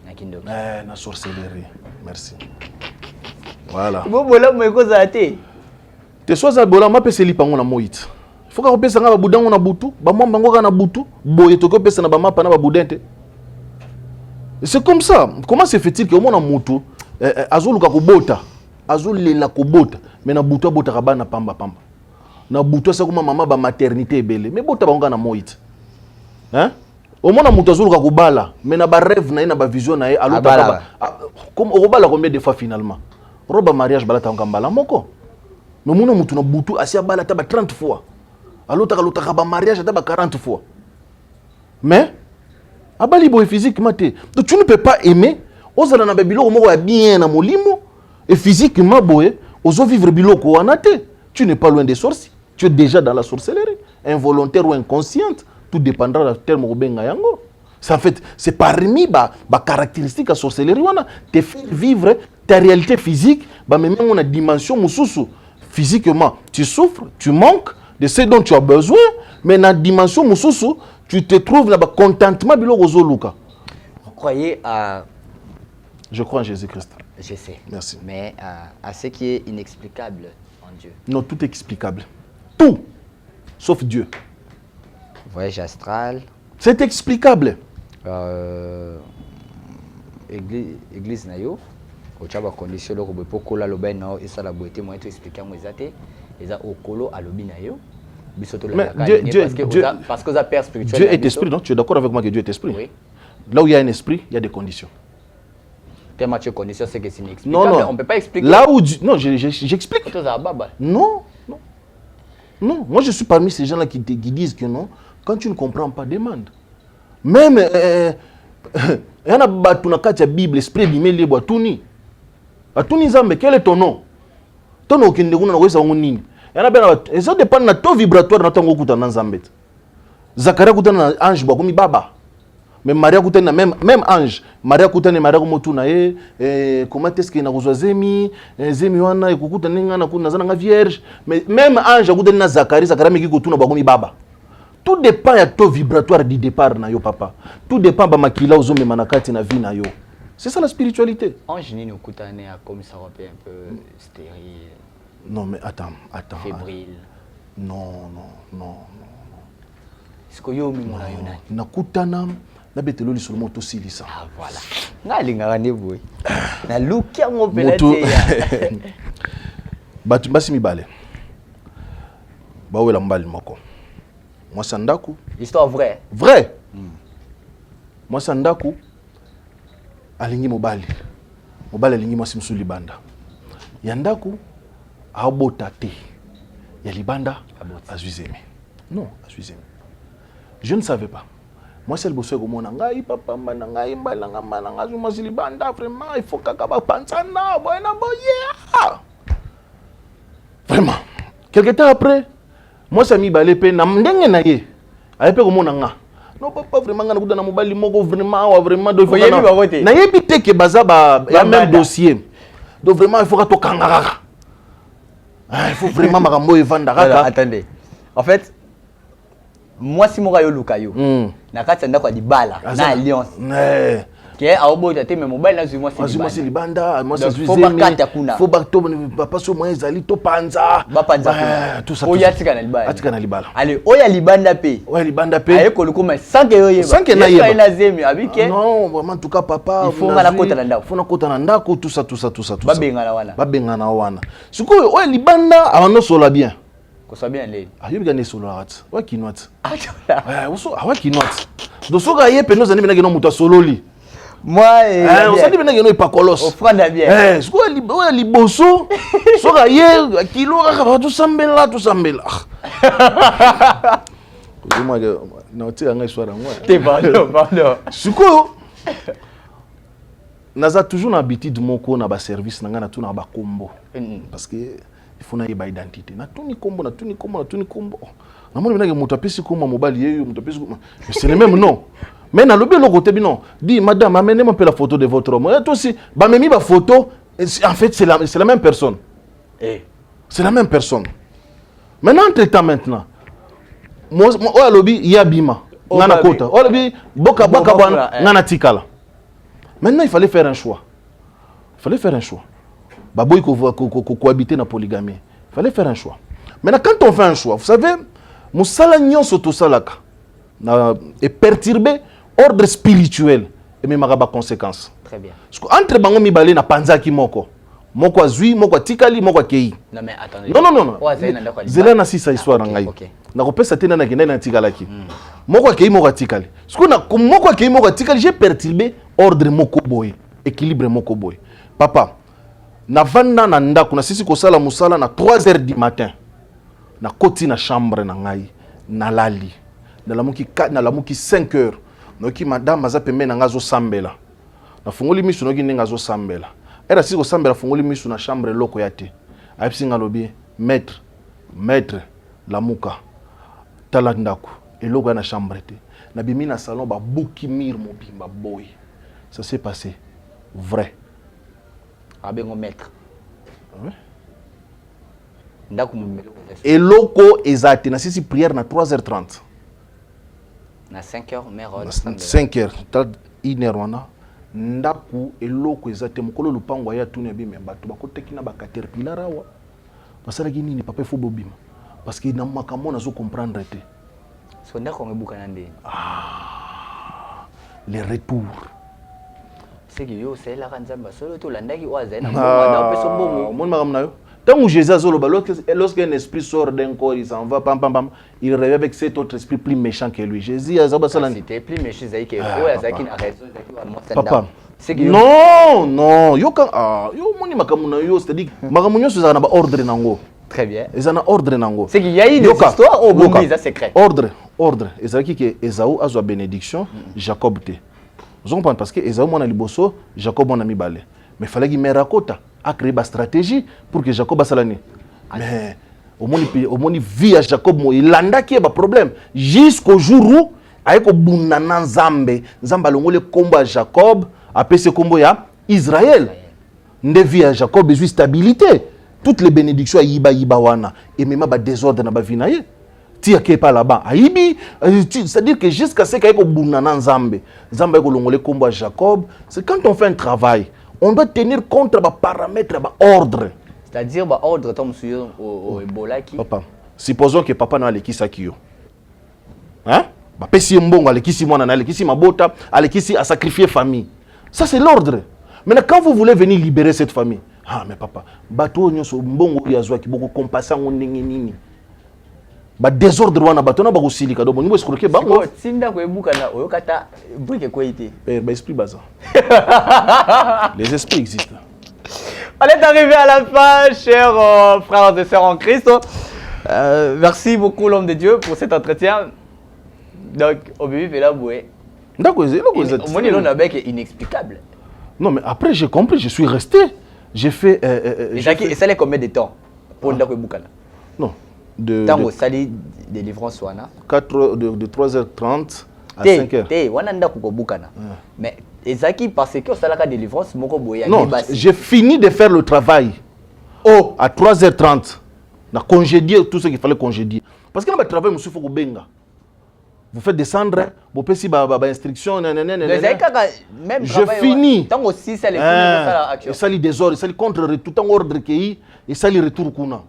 na kindoki na sorcellerie. Merci. Voilà. Bo bola mo ekoza te. Te soza bola ma pese lipango na moyit. Faut ka pesa nga ba budango na butu, ba mwamba ngo na butu, boye to ko pesa na ba mapa na ba budente. C'est comme ça. Comment se fait-il que au monde mutu azuluka kubota, azulela kubota, mais na butu bota kabana pamba pamba. Na butu sa kuma mama ba maternité ebele, mais bota bango na moyit. Hein? Au monde mutu azuluka kubala, mais na ba rêve na ba vision na ye aluta ba. Comme obala combien de fois finalement? Roba mariage balata ngambala moko. No mona mutu na butu asia balata ba 30 fois. Aluta ba mariage ta ba 40 fois. Mais abali boy physiquement te. Donc tu ne peux pas aimer ozala na biloko moko ya bien na molimo et physiquement boy ozo vivre biloko wana te. Tu n'es pas loin des sorciers. Tu es déjà dans la sorcellerie, involontaire ou inconsciente, tout dépendra du terme obenga yango. Ça en fait c'est parmi ba caractéristiques à sorcellerie wana te faire vivre ta réalité physique ba même on a dimension mususu. Physiquement, tu souffres, tu manques de ce dont tu as besoin, mais dans la dimension mususu tu te trouves là-bas contentement biloko zoluka. Vous croyez à... Je crois en Jésus-Christ. Je sais. Merci. Mais à ce qui est inexplicable en Dieu. Non, tout est explicable. Tout, sauf Dieu. Voyage astral. C'est explicable. Église nayo. Au chaba condition le robe pour coller le bain et ça la beauté moi tout expliquer moi zate. Et ça au colo à l'obi nayo. Mais parce que ça perd spirituel. Dieu est esprit, non? Tu es d'accord avec moi que Dieu est esprit? Oui. Là où il y a un esprit, il y a des conditions. Tellement tu conditions, c'est que c'est inexplicable. Non, non. On ne peut pas expliquer. Là où Dieu... Non, j'explique. Non, non. Non, moi je suis parmi ces gens-là qui disent que non. Quand tu ne comprends pas, demande. Même... Il y a une Bible, esprit d'imé libre, Tuni. Tuni Zambe, quel est ton nom? Ton nom qui ne connaît pas. Et ça dépend de ton vibratoire dans ton goût dans Zambet. Zacharia koutana ange bakomi baba. Mais Maria koutana même ange. Maria koutana Maria komotuna comment est-ce que na kozwa zemi wana ekokuta ninga na kuna zana vierge. Mais même ange koutana na Zacharia meki kotuna bakomi baba. Tout dépend de ton vibratoire du départ na yo papa. Tout dépend ba makila ozome manakati na vie na yo. C'est ça la spiritualité. Ange nini okutana comme ça un peu stérile. Non mais attends. Fébrile. Non. Ce que yo mimona yo nani. Nakutana na betelo li solo moto silisa. Ah voilà. Ngalinga ngane boy. Na lukia ngo pelate ya. Batu basi mibale. Bawela mbali moko. Moi sandaku. Histoire vraie. Vrai. Moi sandaku alingi mobali. Mobali alingi mwasi msuli banda. Yandaku abota te. Ya libanda azwizemi. Non, azwizemi. Je ne savais pas. Moi c'est le bosso ko mona ngai papa mbana ngai mbala ngamba ngazu mwasi libanda vraiment il faut kaka ba pansana boyena boye. Vraiment. Quelque temps après, moi ça mi balé pe na ndenge na ye. Ayepe ko mona nga. Non papa vraiment nga na kudana mobali moko vraiment do faut na yebi te ke baza ba ya même dossier. Donc vraiment il faut to kangaka. Il faut vraiment makambo evanda kaka. Attendez. En fait, moi si moka yo lukayo. Na kati ndako libala na alliance. Ke aobo tate me mobile na zui moi si libanda, moi c'est faut bakata kuna. Faut bakto papa so moi ezali to panza. Ba panza. Tout ça. Oya tika na libala. Atika na libala. Allez, oya libanda pe. Oya libanda pe. Aye ko lukuma 100 yo yeba. 100 na yeba. Ina zemi abike. Non, vraiment en tout cas papa. Il faut na kota na ndako. Faut na kota na ndako tout ça. Ba bengana wana. Ba bengana wana. Sikoyo oya libanda avant sola bien. Ko so bien leli. Ayo bigane solo rat. Wa kinwat. Ah, oso awa kinwat. Do soga ye pe no zani benage no muta sololi. Moi on s'est dit benage no ipakolos. Offrande bien. Siko oya liboso. Soga ye kilo ka tout sambela. Moi na tia ngai soara moi. Te pardon. Siko naza toujours na habitude moko na ba service na nga na tuna ba kombo. Parce que il faut na yeba identité. Na tuni kombo. Na moni benage muta pesi kombo mobali yeyo muta pesi kombo. C'est le même nom. Mais na lobi le côté non. Dis madame amenez-moi la photo de votre homme. Et toi aussi ba memi ba photo en fait c'est la même personne. C'est la même personne. Maintenant entre-temps maintenant. Moi o lobi yabima. Ngana kota. O lobi boka bwana ngana tikala. Maintenant il fallait faire un choix. Baboy cohabiter na polygamie. Il fallait faire un choix. Maintenant quand on fait un choix, vous savez, musala nyonso to salaka et perturber ordre spirituel et même maraba conséquences. Très bien. Entre bango mibale na panzaki moko azui, moko tikali, moko kei. Non mais attendez. Non. Zela na sisa histoire ngai. Na kopesa tena na kenda na tikalaki. Moko kei, moko tikali. Skuna moko kei, moko tikali, j'ai perturbé ordre moko boy, équilibre moko boy. Papa, na vanda na ndako na sisi kosala musala na 3h du matin. Na koti na chambre na ngai, na lali. Na lamuki 5h. Noki madame aza pembe na ngazo sambela. Na fungoli misu noki ngazo sambela. Era sisi kosambela fungoli misu na chambre loko yate. Ayipsi ngalobi maître lamuka tala ndako eloko na chambre te. Na bimi na salon ba buki mir mobimba boy. Ça s'est passé vrai. Abengo maître. Ouais. Ndako mumelo. Eloko ezate na sisi prière na 3h30. Na 5h mère 5h, 1h wana. Ndaku eloko ezate mokolo lupango ya tuni bima bato bakoteki na ba caterpillar awa. Basala ki nini papa faut bobima. Parce que na makambo na zo comprendre te. So ndako ngebuka na ndeni. Les retours. C'est que yo c'est la kanzamba solo to landaki oaza na ngoma peso bomo. Mon makamna yo. Tant que Jésus azolo lorsqu'un esprit sort d'un corps, il s'en va pam, il revient avec cet autre esprit plus méchant que lui. Jésus azaba salani. C'était plus méchant que oaza qui a raison papa. Non, yo kan yo moni makamuna yo, c'est-à-dire makamunyo so na ba ordre nango. Très bien. Ils en a ordre nango. C'est qu'il y a eu des histoires au bon visa secret. Ordre. Ezaki que Esaü a bénédiction, Jacob te. Vous comprenez parce que Esaü mona liboso, Jacob mona mibale. Mais fallait qu'il merakota a créé une stratégie pour que Jacob salani. Mais au moni via Jacob mo ilanda qui a un problème jusqu'au jour où ayeko bunana Nzambe longole kombo Jacob apese kombo ya Israël. Nde via Jacob besoin stabilité. Toutes les bénédictions yiba wana et même ba désordre na ba vinaye. Tia ke pas là-bas. Aibi c'est-à-dire que jusqu'à ce qu'ayeko bunana Nzambe ayeko longole kombo Jacob, c'est quand on fait un travail on doit tenir compte des paramètres, des ordres. C'est-à-dire, des ordres tombe sur au Ebola qui. Papa, supposons que papa n'a pas qui ça qui yo. Hein? bapesi mbongo alekisi mwana na alekisi mabota alekisi a sacrifier famille. Ça c'est l'ordre. Maintenant quand vous voulez venir libérer cette famille, ah mais papa, bato nyonso mbongo ya zwaki boko compasser ndenge nini. Ba désordre wana bato na ba kosilika donc ni escroquer bango. Tinda ko ebuka na oyokata brique ko ité. Ba esprit bazan. Les esprits existent. On est arrivé à la fin, chers frères et sœurs en Christ. Merci beaucoup l'homme de Dieu pour cet entretien. Donc, au début, il a boué. C'est inexplicable. Non, mais après, j'ai compris, je suis resté. J'ai fait. Et ça, c'est combien de temps pour le Boukana? Non. Tango, ça dit délivrance, de 3h30 à 5h. Mais Ezaki, parce que ça a délivrance, non, j'ai fini de faire le travail. Oh, à 3h30. On a congédié tout ce qu'il fallait congédier. Parce que dans le travail, il faut que vous faites descendre, vous faites des instructions. Je finis. Et ça, les désordres, ça, les contre-retour, tout en ordre qui et ça, les retours qu'on a.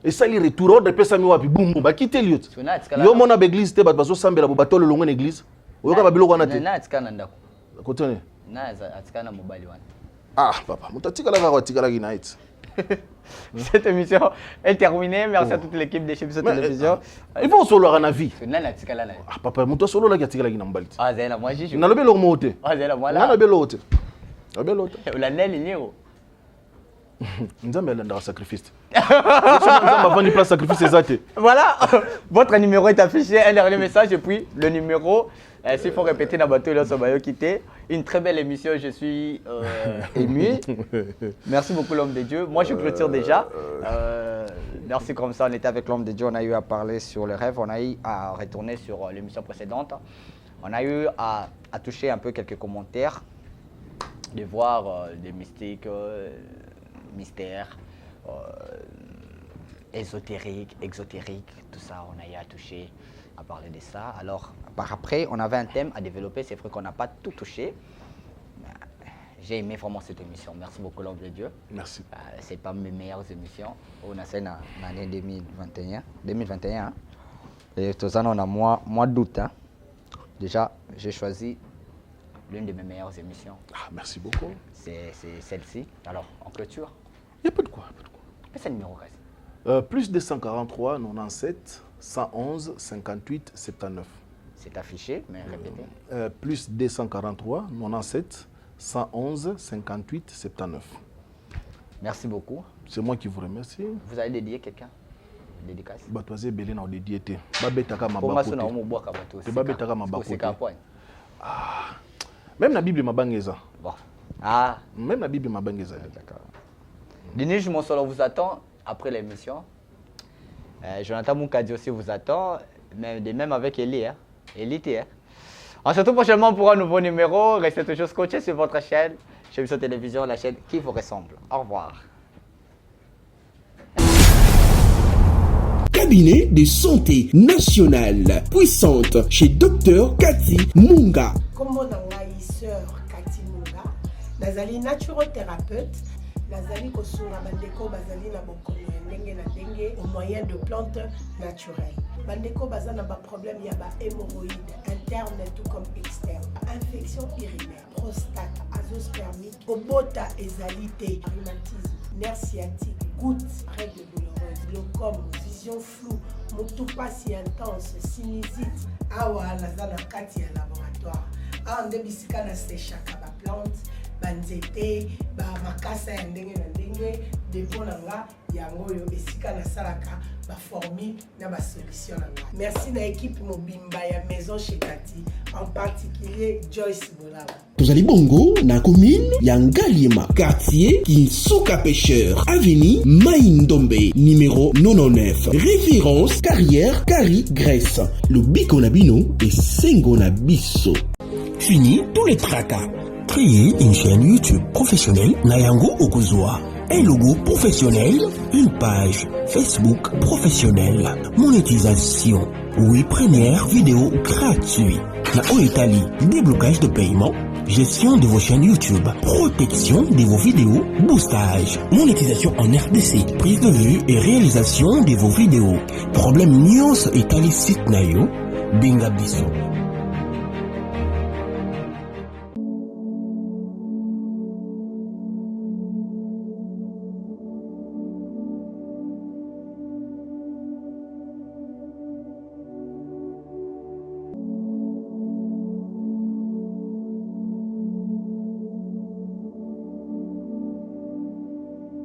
Et ça, les retours, ordre, et ça, boum, boum, bah, quittez l'autre. Yo, mon église, t'es bateau, sambe, la bateau, le long de l'église. Vous avez bilo wana te. Kotone. Ah, papa, mutatika la va tika la ginaite. Cette émission est terminée. Merci à toute l'équipe de Chebiso Télévision. Il faut solo à vie. Ah papa, muto solo la tika la ginambaliti. Ah zela moi j'ai. Na lobe lo mote. Ah zela moi là. Na lobe lo mote. Lobe lo mote. La nel niro. Nzambe alanda sacrifice. Nzambe avant ni place sacrifice exact. Voilà, votre numéro est affiché, un dernier message et puis le numéro. S'il faut répéter dans le bateau, là, ça va quitter. Une très belle émission, je suis ému. Merci beaucoup l'homme de Dieu. Moi, je clôture déjà. Merci comme ça, on était avec l'homme de Dieu, on a eu à parler sur le rêve, on a eu à retourner sur l'émission précédente. On a eu à toucher un peu quelques commentaires, de voir des mystiques, mystères, ésotériques, exotériques, tout ça, on a eu à toucher, à parler de ça. Alors, par après, on avait un thème à développer, c'est vrai qu'on n'a pas tout touché. J'ai aimé vraiment cette émission. Merci beaucoup, l'homme de Dieu. Merci. C'est pas mes meilleures émissions. On a fait en l'année 2021. Et tout ça, on a mois d'août. Hein. Déjà, j'ai choisi l'une de mes meilleures émissions. Ah, merci beaucoup. C'est celle-ci. Alors, en clôture. Il n'y a pas de quoi. Quel c'est le numéro quasi plus 243 97 111 58 79. C'est affiché, mais répétez. Plus 243 97 111 58 79. Merci beaucoup. C'est moi qui vous remercie. Vous allez dédier quelqu'un? Dédicace. Batoise belé na dédié té. Babetaka mabakote. Babetaka mabakote. Ah. Même la Bible mabangeza. Bon. Ah. Même la Bible mabangeza. D'accord. Denis Monsolo vous attend après l'émission. Jonathan Moukadi aussi vous attend. Même avec Elie. Hein. Elie, hein. On se retrouve prochainement pour un nouveau numéro. Restez toujours scotchés sur votre chaîne. Chebiso Télévision, la chaîne qui vous ressemble. Au revoir. Cabinet de santé nationale puissante chez Dr Cathy Munga. Comme on a sœur Cathy Munga, nazali naturothérapeute, nazali kosunga bandeko bazali na bokono ndenge na ndenge au moyen de plantes naturelles. Bandeko bazana ba problème ya ba hémorroïdes interne tout comme externe, infection urinaire, prostate, azoospermite, obota ezalité, rhumatisme, nerf sciatique, gouttes, règles douloureuses, glaucome, vision floue, motupa si intense, sinusite. Awa nazana kati ya laboratoire. Awa nde bisika na séchaka ba plante, banzete, ba makasa ya ndenge na ndenge, depo na nga yango yo esika na salaka ba formule na ba solution na nga. Merci na équipe mobimba ya maison chez Cathy, en particulier Joyce Bolala. Tozali bongo na commune ya Ngalima, quartier Kinsuka Pêcheur, avenue Maïndombe, numéro 99. Référence carrière Carrie Grèce. Le biko na bino et sengo na biso. Fini tous les tracas. Créer une chaîne YouTube professionnelle Nayango Okozwa. Un logo professionnel, une page Facebook professionnelle. Monétisation. Oui, première vidéo gratuite. La Italie, déblocage de paiement. Gestion de vos chaînes YouTube, protection de vos vidéos, boostage, monétisation en RDC, prise de vue et réalisation de vos vidéos. Problème news Italie site nayo, benga biso.